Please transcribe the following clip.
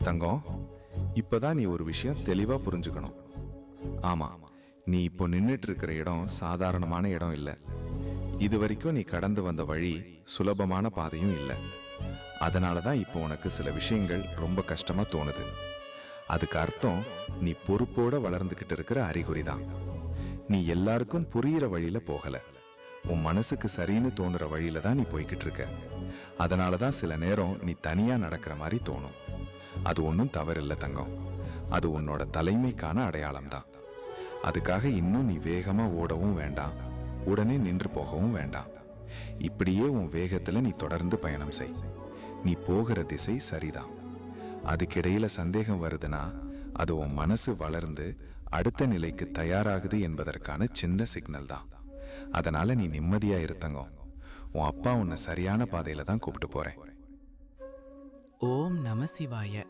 தங்கம், இப்பதான் நீ ஒரு விஷயம் தெளிவா புரிஞ்சுக்கணும். ஆமா, நீ இப்போ நின்னுட்டு இருக்கிற இடம் சாதாரணமான இடம் இல்ல. இது வரைக்கும் நீ கடந்து வந்த வழி சுலபமான பாதையும் இல்ல. அதனாலதான் இப்போ உனக்கு சில விஷயங்கள் ரொம்ப கஷ்டமா தோணுது. அதுக்கு அர்த்தம் நீ பொறுப்போட வளர்ந்துகிட்டு இருக்கிற அறிகுறிதான். நீ எல்லாருக்கும் புரியிற வழியில போகல. உன் மனசுக்கு சரின்னு தோணுற வழியில தான் நீ போய்கிட்டு இருக்க. அதனாலதான் சில நேரம் நீ தனியா நடக்கிற மாதிரி தோணும். அது ஒன்றும் தவறில்லை தங்கம். அது உன்னோட தலைமைக்கான அடையாளம் தான். அதுக்காக இன்னும் நீ வேகமா ஓடவும் வேண்டாம், உடனே நின்று போகவும் வேண்டாம். இப்படியே உன் வேகத்துல நீ தொடர்ந்து பயணம் செய். நீ போகிற திசை சரிதான். அதுக்கிடையில சந்தேகம் வருதுன்னா அது உன் மனசு வளர்ந்து அடுத்த நிலைக்கு தயாராகுது என்பதற்கான சின்ன சிக்னல் தான். அதனால நீ நிம்மதியா இரு தங்கம். உன் அப்பா உன்னை சரியான பாதையில தான் கூப்பிட்டு போறேன். ஓம் நம சிவாய.